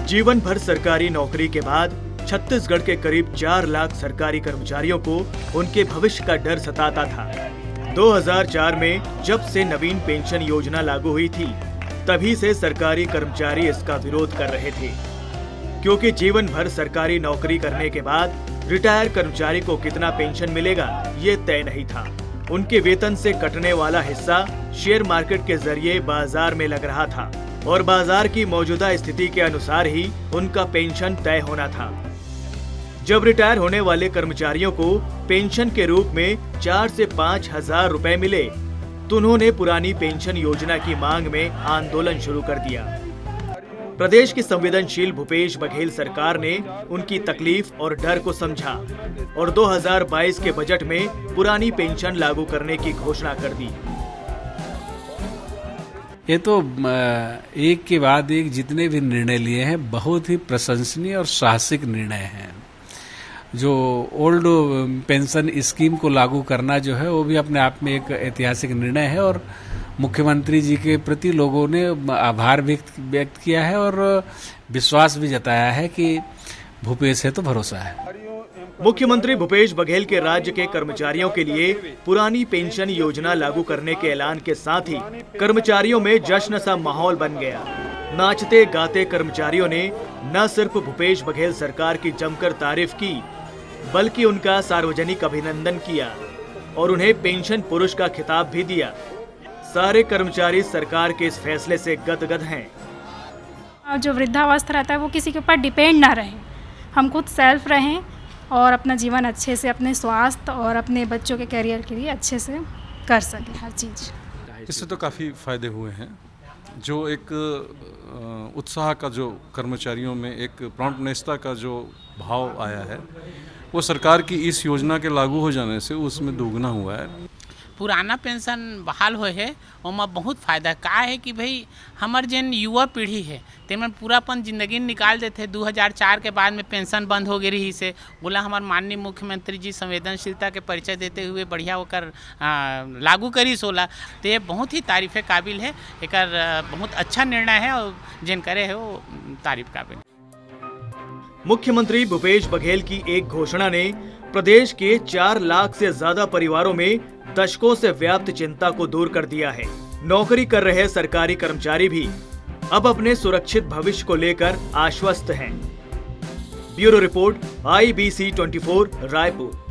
जीवन भर सरकारी नौकरी के बाद छत्तीसगढ़ के करीब 4 लाख सरकारी कर्मचारियों को उनके भविष्य का डर सताता था। 2004 में जब से नवीन पेंशन योजना लागू हुई थी, तभी से सरकारी कर्मचारी इसका विरोध कर रहे थे, क्योंकि जीवन भर सरकारी नौकरी करने के बाद रिटायर कर्मचारी को कितना पेंशन मिलेगा ये तय नहीं था। उनके वेतन से कटने वाला हिस्सा शेयर मार्केट के जरिए बाजार में लग रहा था और बाजार की मौजूदा स्थिति के अनुसार ही उनका पेंशन तय होना था। जब रिटायर होने वाले कर्मचारियों को पेंशन के रूप में 4 से 5 हजार रुपए मिले, तो उन्होंने पुरानी पेंशन योजना की मांग में आंदोलन शुरू कर दिया। प्रदेश की संवेदनशील भूपेश बघेल सरकार ने उनकी तकलीफ और डर को समझा और 2022 के बजट में पुरानी पेंशन लागू करने की घोषणा कर दी। ये तो एक के बाद एक जितने भी निर्णय लिए हैं बहुत ही प्रशंसनीय और साहसिक निर्णय हैं। जो ओल्ड पेंशन स्कीम को लागू करना जो है वो भी अपने आप में एक ऐतिहासिक निर्णय है और मुख्यमंत्री जी के प्रति लोगों ने आभार व्यक्त किया है और विश्वास भी जताया है कि भूपेश है तो भरोसा है। मुख्यमंत्री भूपेश बघेल के राज्य के कर्मचारियों के लिए पुरानी पेंशन योजना लागू करने के ऐलान के साथ ही कर्मचारियों में जश्न सा माहौल बन गया। नाचते गाते कर्मचारियों ने न सिर्फ भूपेश बघेल सरकार की जमकर तारीफ की, बल्कि उनका सार्वजनिक अभिनंदन किया और उन्हें पेंशन पुरुष का खिताब भी दिया। सारे कर्मचारी सरकार के इस फैसले से गदगद हैं। जो वृद्धावस्था रहता है वो किसी के ऊपर डिपेंड ना रहे, हम खुद सेल्फ रहें और अपना जीवन अच्छे से, अपने स्वास्थ्य और अपने बच्चों के करियर के लिए अच्छे से कर सके हर चीज़। इससे तो काफ़ी फायदे हुए हैं। जो एक उत्साह का जो कर्मचारियों में एक प्रॉम्प्टनेसता का जो भाव आया है, वो सरकार की इस योजना के लागू हो जाने से उसमें दोगुना हुआ है। पुराना पेंशन बहाल होए है ओमा बहुत फायदा का है कि भाई हमार जन युवा पीढ़ी है तेमन पूरापन जिंदगी निकाल देते। 2004 के बाद में पेंशन बंद हो गई से बोला हमार माननीय मुख्यमंत्री जी संवेदनशीलता के परिचय देते हुए बढ़िया होकर लागू करी सोला, तो ये बहुत ही तारीफ़ काबिल है। एक बहुत अच्छा निर्णय है और जिन करे है वो तारीफ काबिल। मुख्यमंत्री भूपेश बघेल की एक घोषणा ने प्रदेश के 4 लाख से ज्यादा परिवारों में दशकों से व्याप्त चिंता को दूर कर दिया है। नौकरी कर रहे सरकारी कर्मचारी भी अब अपने सुरक्षित भविष्य को लेकर आश्वस्त हैं। Bureau report IBC 24 Raipur.